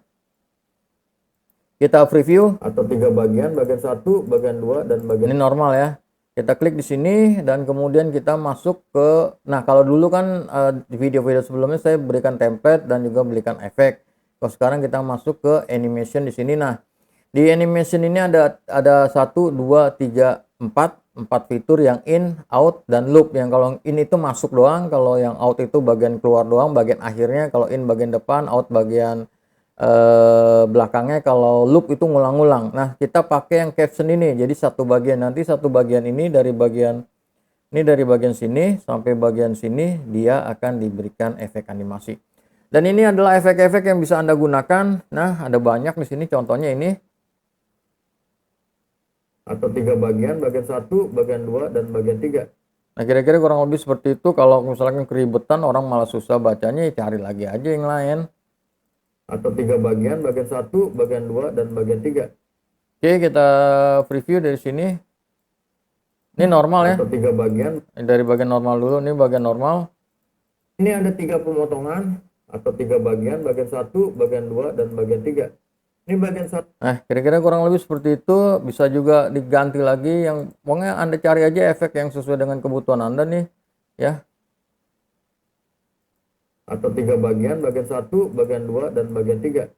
Kita preview atau 3 bagian, bagian 1, bagian 2, dan bagian ini normal ya. Kita klik di sini, dan kemudian kita masuk ke, nah kalau dulu kan di video-video sebelumnya saya berikan template dan juga berikan efek. Kalau sekarang kita masuk ke animation di sini. Nah, di animation ini ada 1, 2, 3, 4 fitur yang in, out, dan loop. Yang kalau in itu masuk doang, kalau yang out itu bagian keluar doang, bagian akhirnya. Kalau in bagian depan, out bagian belakangnya. Kalau loop itu ngulang-ngulang. Nah, kita pakai yang caption ini, jadi satu bagian. Nanti satu bagian ini dari bagian Ini dari bagian sini sampai bagian sini dia akan diberikan efek animasi. Dan ini adalah efek-efek yang bisa Anda gunakan. Nah, ada banyak di sini, contohnya ini. Atau 3 bagian, bagian 1, bagian 2, dan bagian 3. Nah, kira-kira kurang lebih seperti itu. Kalau misalkan keribetan, orang malah susah bacanya, ya cari lagi aja yang lain. Atau 3 bagian, bagian 1, bagian 2, dan bagian 3. Oke, kita preview dari sini. Ini normal ya. Atau 3 bagian. Dari bagian normal dulu, ini bagian normal. Ini ada 3 pemotongan, atau 3 bagian, bagian 1, bagian 2, dan bagian 3. Ini bagian 1. Nah, kira-kira kurang lebih seperti itu. Bisa juga diganti lagi, yang pokoknya Anda cari aja efek yang sesuai dengan kebutuhan Anda nih, ya. Atau 3 bagian, bagian 1, bagian 2, dan bagian 3.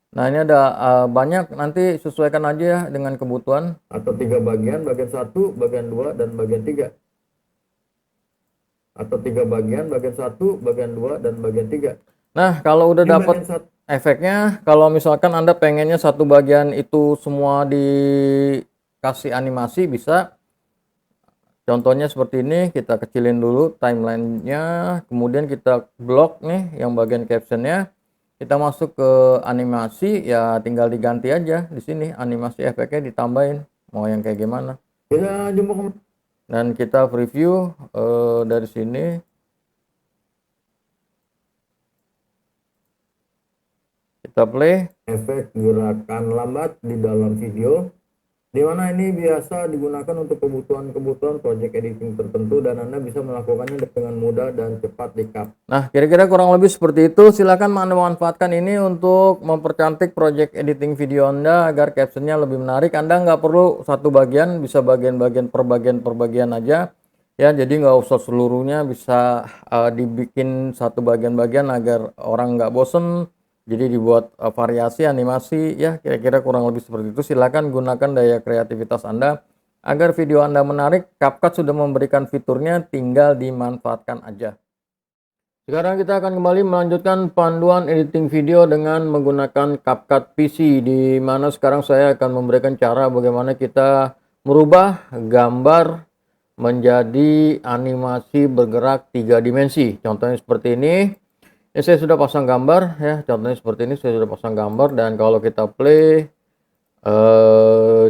Nah, ini ada banyak, nanti sesuaikan aja ya dengan kebutuhan. Atau 3 bagian, bagian 1, bagian 2, dan bagian 3. Atau 3 bagian, bagian 1, bagian 2, dan bagian 3. Nah, kalau udah dapat efeknya, kalau misalkan Anda pengennya satu bagian itu semua dikasih animasi, bisa. Contohnya seperti ini, kita kecilin dulu timelinenya, kemudian kita blok nih yang bagian captionnya, kita masuk ke animasi, ya tinggal diganti aja di sini animasi efeknya ditambahin, mau yang kayak gimana. Dan kita preview dari sini. Kita play. Efek gerakan lambat di dalam video, di mana ini biasa digunakan untuk kebutuhan-kebutuhan project editing tertentu, dan Anda bisa melakukannya dengan mudah dan cepat di CapCut. Nah, kira-kira kurang lebih seperti itu. Silakan Anda manfaatkan ini untuk mempercantik project editing video Anda agar captionnya lebih menarik. Anda nggak perlu satu bagian, bisa bagian-bagian per bagian aja. Ya, jadi nggak usah seluruhnya, bisa dibikin satu bagian-bagian agar orang nggak bosen. Jadi dibuat variasi animasi, ya kira-kira kurang lebih seperti itu. Silakan gunakan daya kreativitas Anda agar video Anda menarik. CapCut sudah memberikan fiturnya, tinggal dimanfaatkan aja. Sekarang kita akan kembali melanjutkan panduan editing video dengan menggunakan CapCut PC, di mana sekarang saya akan memberikan cara bagaimana kita merubah gambar menjadi animasi bergerak 3 dimensi. Contohnya seperti ini. Ini saya sudah pasang gambar ya, contohnya seperti ini, saya sudah pasang gambar, dan kalau kita play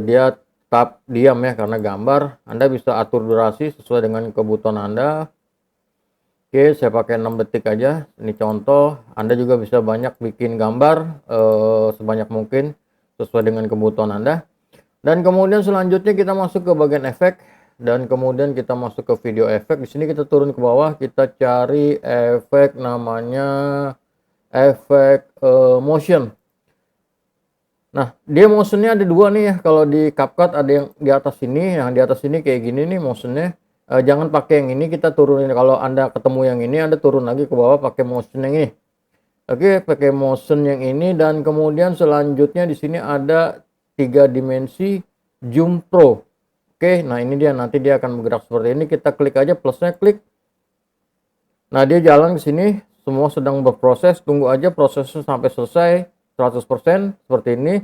dia tetap diam ya karena gambar. Anda bisa atur durasi sesuai dengan kebutuhan Anda. Oke, saya pakai 6 detik aja. Ini contoh. Anda juga bisa banyak bikin gambar sebanyak mungkin sesuai dengan kebutuhan Anda. Dan kemudian selanjutnya kita masuk ke bagian efek. Dan kemudian kita masuk ke video efek. Di sini kita turun ke bawah, kita cari efek namanya efek motion. Nah, dia motionnya ada 2 nih ya. Kalau di CapCut ada yang di atas sini, yang di atas sini kayak gini nih motionnya. Jangan pakai yang ini, kita turunin. Kalau Anda ketemu yang ini, Anda turun lagi ke bawah pakai motion yang ini. Oke, pakai motion yang ini, dan kemudian selanjutnya di sini ada 3 dimensi zoom pro. Oke, nah ini dia, nanti dia akan bergerak seperti ini. Kita klik aja plusnya, klik. Nah, dia jalan ke sini, semua sedang berproses. Tunggu aja prosesnya sampai selesai 100% seperti ini.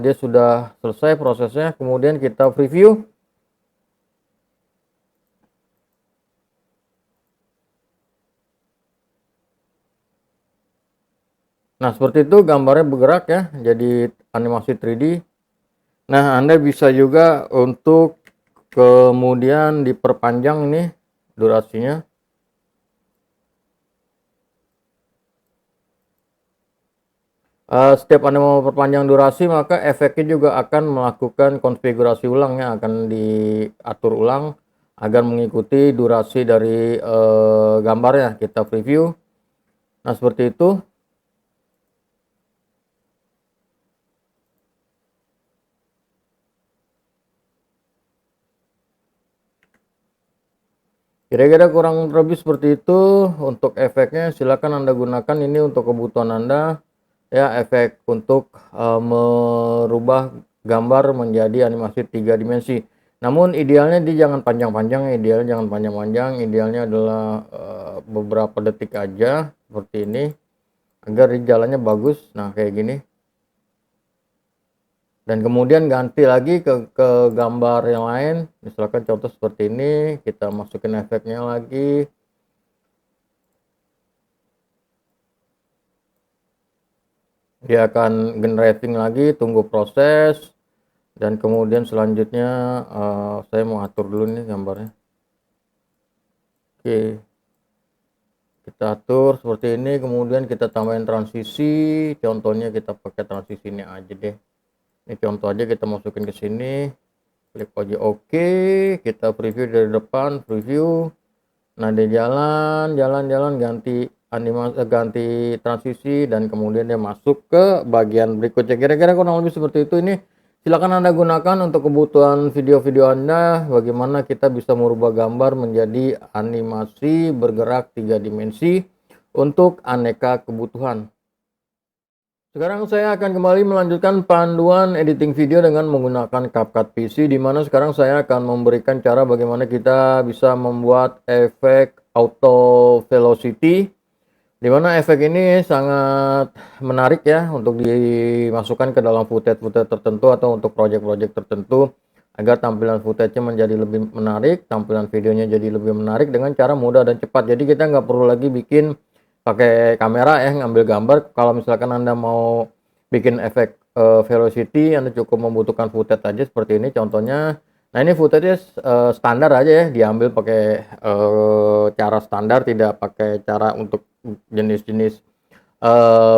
Dia sudah selesai prosesnya. Kemudian kita preview. Nah, seperti itu gambarnya bergerak ya, jadi animasi 3D. Nah, Anda bisa juga untuk kemudian diperpanjang ini durasinya. Setiap Anda mau perpanjang durasi, maka efeknya juga akan melakukan konfigurasi ulang ya, akan diatur ulang agar mengikuti durasi dari gambarnya. Kita preview. Nah, seperti itu. Kira-kira kurang lebih seperti itu untuk efeknya. Silakan Anda gunakan ini untuk kebutuhan Anda ya, efek untuk merubah gambar menjadi animasi 3 dimensi. Namun idealnya dia jangan panjang-panjang, idealnya jangan panjang-panjang, idealnya adalah beberapa detik aja seperti ini agar jalannya bagus. Nah, kayak gini. dan kemudian ganti lagi ke gambar yang lain. Misalkan contoh seperti ini, kita masukin efeknya lagi. Dia akan generating lagi, tunggu proses, dan kemudian selanjutnya saya mau atur dulu nih gambarnya. Oke, kita atur seperti ini, kemudian kita tambahin transisi. Contohnya kita pakai transisi ini aja deh. Ini contoh aja, kita masukin ke sini, klik aja oke, kita preview dari depan, preview. Nah, dia jalan ganti animasi, ganti transisi, dan kemudian dia masuk ke bagian berikutnya. Kira-kira kurang lebih seperti itu. Ini silakan Anda gunakan untuk kebutuhan video-video Anda, bagaimana kita bisa merubah gambar menjadi animasi bergerak 3 dimensi untuk aneka kebutuhan. Sekarang saya akan kembali melanjutkan panduan editing video dengan menggunakan CapCut PC, di mana sekarang saya akan memberikan cara bagaimana kita bisa membuat efek auto velocity, di mana efek ini sangat menarik ya untuk dimasukkan ke dalam footage tertentu atau untuk project-project tertentu, agar tampilan footage-nya menjadi lebih menarik, tampilan videonya jadi lebih menarik dengan cara mudah dan cepat. Jadi kita nggak perlu lagi bikin pakai kamera ya, ngambil gambar. Kalau misalkan Anda mau bikin efek velocity, Anda cukup membutuhkan footage aja seperti ini contohnya. Nah, ini footage standar aja ya, diambil pakai cara standar, tidak pakai cara untuk jenis-jenis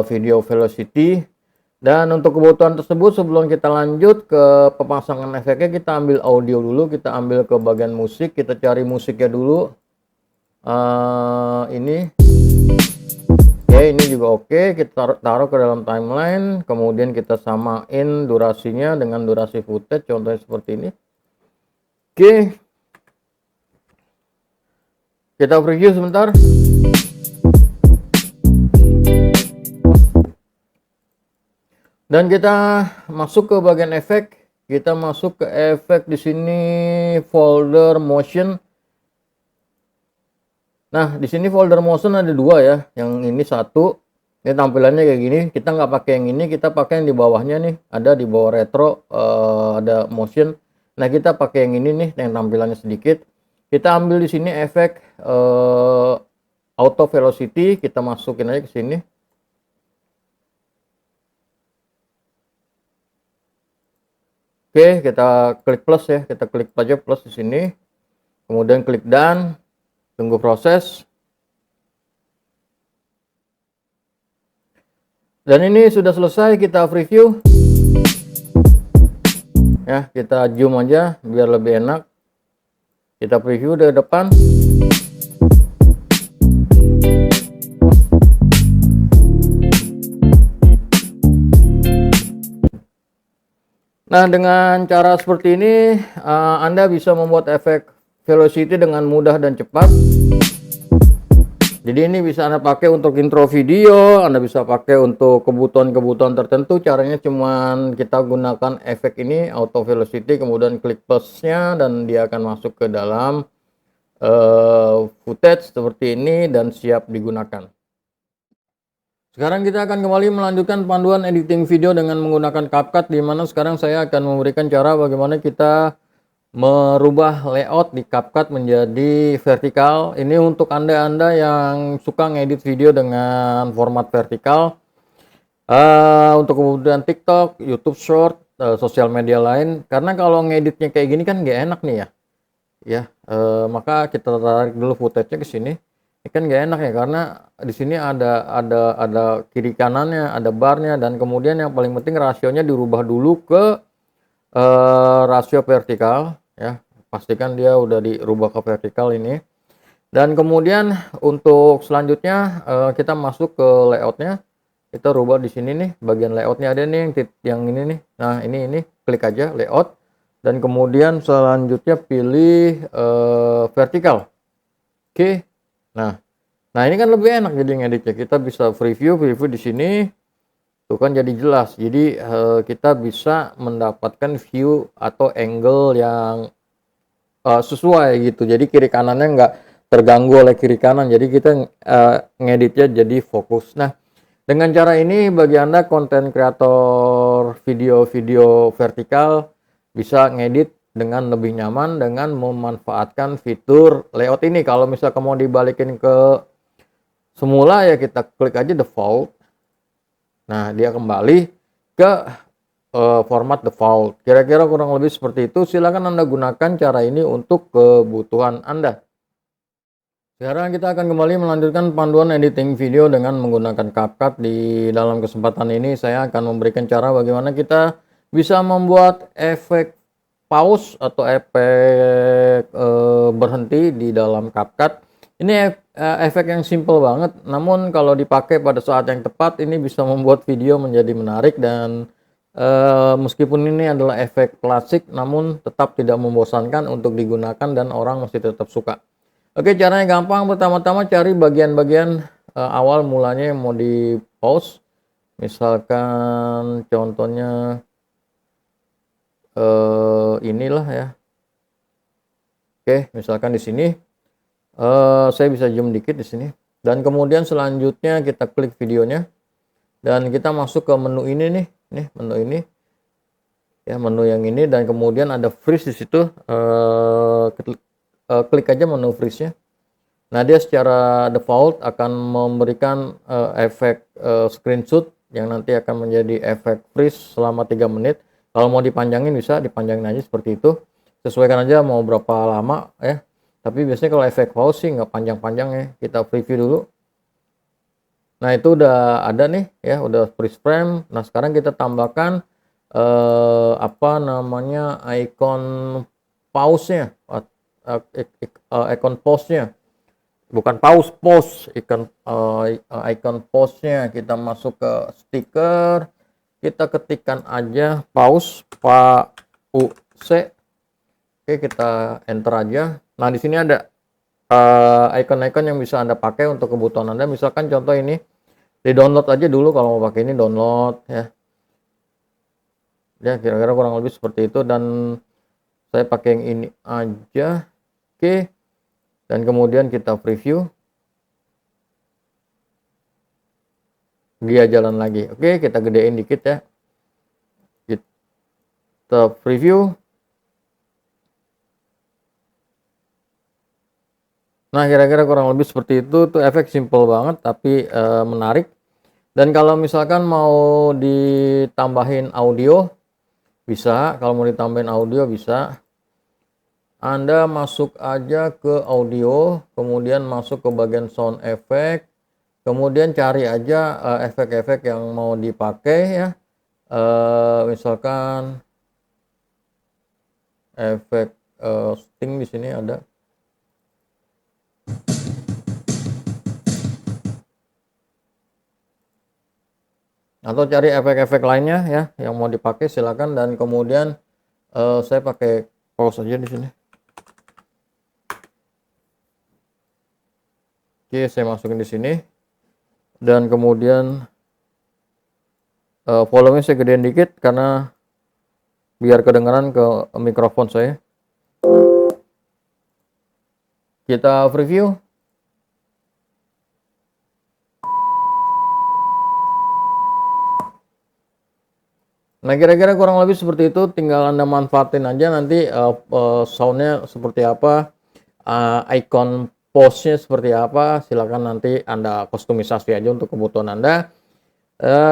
video velocity. Dan untuk kebutuhan tersebut, sebelum kita lanjut ke pemasangan efeknya, kita ambil audio dulu, kita ambil ke bagian musik, kita cari musiknya dulu. Ini Oke, ini juga oke, kita taruh ke dalam timeline, kemudian kita samain durasinya dengan durasi footage, contohnya seperti ini. Oke, kita preview sebentar. Dan kita masuk ke bagian efek, kita masuk ke efek di sini, folder motion. Nah, di sini folder motion ada dua ya. Yang ini satu, ini tampilannya kayak gini. Kita nggak pakai yang ini, kita pakai yang di bawahnya nih. Ada di bawah retro, ada motion. Nah, kita pakai yang ini nih, yang tampilannya sedikit. Kita ambil di sini efek auto velocity, kita masukin aja ke sini. Oke, kita klik plus ya, kita klik aja plus di sini. Kemudian klik done. Tunggu proses. Dan ini sudah selesai, kita preview. Ya, kita zoom aja biar lebih enak. Kita preview dari depan. Nah, dengan cara seperti ini, Anda bisa membuat efek velocity dengan mudah dan cepat. Jadi ini bisa Anda pakai untuk intro video, Anda bisa pakai untuk kebutuhan-kebutuhan tertentu. Caranya cuman kita gunakan efek ini auto velocity, kemudian klik plusnya, dan dia akan masuk ke dalam footage seperti ini dan siap digunakan. Sekarang kita akan kembali melanjutkan panduan editing video dengan menggunakan CapCut, di mana sekarang saya akan memberikan cara bagaimana kita merubah layout di CapCut menjadi vertikal. Ini untuk Anda yang suka ngedit video dengan format vertikal, untuk kemudian TikTok, YouTube Short, sosial media lain. Karena kalau ngeditnya kayak gini kan nggak enak nih ya. Maka kita tarik dulu footage-nya ke sini. Ini kan nggak enak ya, karena di sini ada kiri kanannya, ada barnya, dan kemudian yang paling penting rasionya dirubah dulu ke rasio vertikal ya, pastikan dia udah dirubah ke vertikal ini. Dan kemudian untuk selanjutnya kita masuk ke layoutnya, kita rubah di sini nih, bagian layoutnya ada nih yang ini nih. Nah, ini klik aja layout, dan kemudian selanjutnya pilih vertikal. Oke. Nah ini kan lebih enak jadi ngeditnya, kita bisa preview di sini. Tuh kan jadi jelas. Jadi kita bisa mendapatkan view atau angle yang sesuai gitu. Jadi kiri kanannya nggak terganggu oleh kiri kanan. Jadi kita ngeditnya jadi fokus. Nah, Dengan cara ini bagi Anda konten kreator video-video vertikal bisa ngedit dengan lebih nyaman dengan memanfaatkan fitur layout ini. Kalau misalkan mau dibalikin ke semula ya kita klik aja default. Nah, dia kembali ke format default. Kira-kira kurang lebih seperti itu. Silakan Anda gunakan cara ini untuk kebutuhan Anda. Sekarang kita akan kembali melanjutkan panduan editing video dengan menggunakan CapCut. Di dalam kesempatan ini saya akan memberikan cara bagaimana kita bisa membuat efek pause atau efek berhenti di dalam CapCut. Ini efek yang simple banget, namun kalau dipakai pada saat yang tepat ini bisa membuat video menjadi menarik. Dan meskipun ini adalah efek klasik, namun tetap tidak membosankan untuk digunakan dan orang masih tetap suka. Oke, caranya gampang. Pertama-tama cari bagian-bagian awal mulanya yang mau di pause. Misalkan contohnya inilah ya. Oke, misalkan di sini saya bisa zoom dikit di sini. Dan kemudian selanjutnya kita klik videonya dan kita masuk ke menu ini nih, menu ini. Ya, menu yang ini, dan kemudian ada freeze di situ. Klik aja menu freeze-nya. Nah, dia secara default akan memberikan efek screenshot yang nanti akan menjadi efek freeze selama 3 menit. Kalau mau dipanjangin bisa dipanjangin aja seperti itu. Sesuaikan aja mau berapa lama ya. Tapi biasanya kalau efek pause sih nggak panjang-panjang ya. Kita preview dulu. Nah, itu udah ada nih ya, udah freeze frame. Nah, sekarang kita tambahkan apa namanya, icon pause-nya. Icon pause-nya, bukan pause, icon pause-nya. Kita masuk ke stiker, kita ketikkan aja pause, PAUC. Oke, kita enter aja. Nah, di sini ada icon-icon yang bisa Anda pakai untuk kebutuhan Anda. Misalkan contoh ini di download aja dulu kalau mau pakai ini, download ya. Ya, kira-kira kurang lebih seperti itu, dan saya pakai yang ini aja. Oke, dan kemudian kita preview, dia jalan lagi. Oke, kita gedein dikit ya, kita preview. Nah, kira-kira kurang lebih seperti itu. Tuh efek simple banget tapi menarik. Dan kalau misalkan mau ditambahin audio bisa. Kalau mau ditambahin audio bisa, Anda masuk aja ke audio, kemudian masuk ke bagian sound effect, kemudian cari aja efek-efek yang mau dipakai ya. Misalkan efek sting di sini ada. Atau cari efek-efek lainnya ya yang mau dipakai, silakan. Dan kemudian saya pakai pause aja di sini. Oke, saya masukin di sini, dan kemudian volume saya gedein dikit karena biar kedengaran ke mikrofon saya. Kita preview. Nah, kira-kira kurang lebih seperti itu. Tinggal Anda manfaatin aja nanti soundnya seperti apa, icon pause-nya seperti apa. Silakan nanti Anda kustomisasi aja untuk kebutuhan Anda.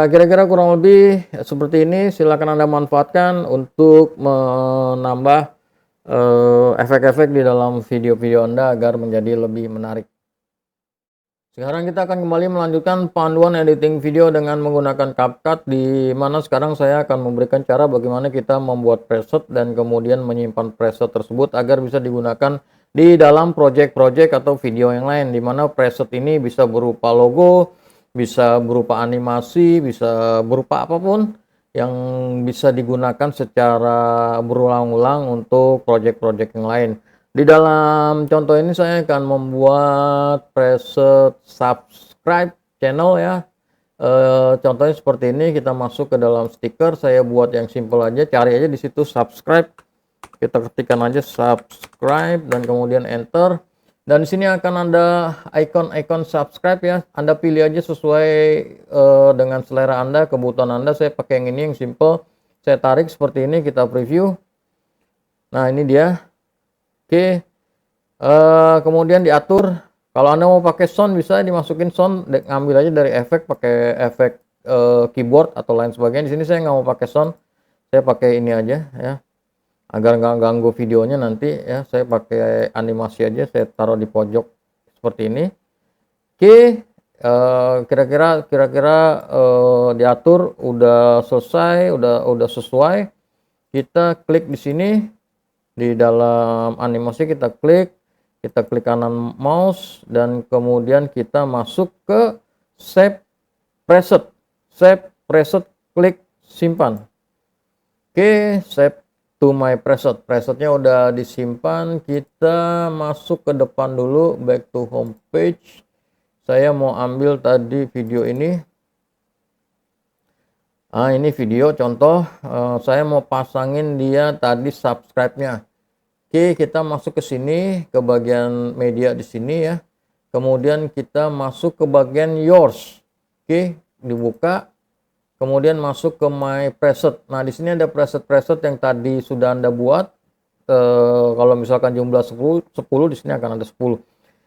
Kira-kira kurang lebih seperti ini. Silakan Anda manfaatkan untuk menambah efek-efek di dalam video-video Anda agar menjadi lebih menarik. Sekarang kita akan kembali melanjutkan panduan editing video dengan menggunakan CapCut, di mana sekarang saya akan memberikan cara bagaimana kita membuat preset dan kemudian menyimpan preset tersebut agar bisa digunakan di dalam project-project atau video yang lain, di mana preset ini bisa berupa logo, bisa berupa animasi, bisa berupa apapun yang bisa digunakan secara berulang-ulang untuk project-project yang lain. Di dalam contoh ini saya akan membuat preset subscribe channel ya. Contohnya seperti ini, kita masuk ke dalam stiker. Saya buat yang simple aja, cari aja di situ subscribe. Kita ketikkan aja subscribe dan kemudian enter. Dan di sini akan ada icon-icon subscribe ya. Anda pilih aja sesuai dengan selera Anda, kebutuhan Anda. Saya pakai yang ini yang simple. Saya tarik seperti ini, kita preview. Nah, ini dia. Oke. Kemudian diatur. Kalau Anda mau pakai sound bisa dimasukin sound, ngambil aja dari efek, pakai efek keyboard atau lain sebagainya. Di sini saya nggak mau pakai sound. Saya pakai ini aja ya. Agar nggak ganggu videonya nanti ya, saya pakai animasi aja, saya taruh di pojok seperti ini. Oke, kira-kira diatur udah selesai, udah sesuai. Kita klik di sini di dalam animasi, kita klik kanan mouse dan kemudian kita masuk ke save preset, klik simpan. Oke, save to my presetnya udah disimpan. Kita masuk ke depan dulu, back to home page. Saya mau ambil tadi video ini. Ini video contoh. Saya mau pasangin dia tadi subscribe-nya. Oke, kita masuk ke sini, ke bagian media di sini ya. Kemudian kita masuk ke bagian yours. Oke, dibuka. Kemudian masuk ke my preset. Nah, di sini ada preset yang tadi sudah Anda buat. Kalau misalkan jumlah 10 di sini akan ada 10.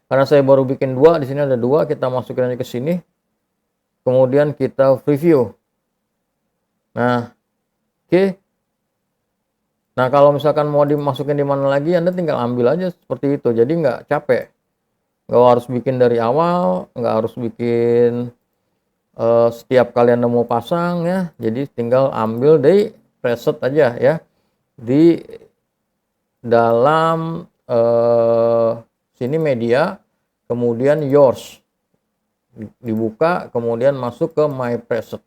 Karena saya baru bikin 2, di sini ada 2, kita masukin aja ke sini. Kemudian kita preview. Nah, oke. Nah, kalau misalkan mau dimasukin di mana lagi, Anda tinggal ambil aja seperti itu. Jadi nggak capek. Nggak harus bikin dari awal, nggak harus bikin setiap kali Anda mau pasang ya, jadi tinggal ambil dari preset aja ya, di dalam sini media, kemudian yours, dibuka, kemudian masuk ke my preset,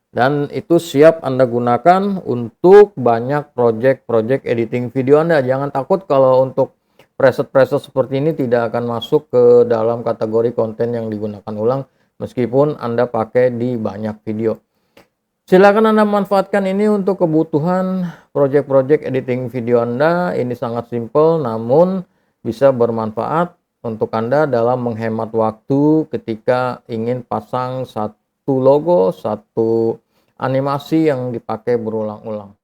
dan itu siap Anda gunakan untuk banyak project editing video Anda. Jangan takut kalau untuk preset seperti ini tidak akan masuk ke dalam kategori konten yang digunakan ulang, meskipun Anda pakai di banyak video. Silakan Anda manfaatkan ini untuk kebutuhan project editing video Anda. Ini sangat simple namun bisa bermanfaat untuk Anda dalam menghemat waktu ketika ingin pasang satu logo, satu animasi yang dipakai berulang-ulang.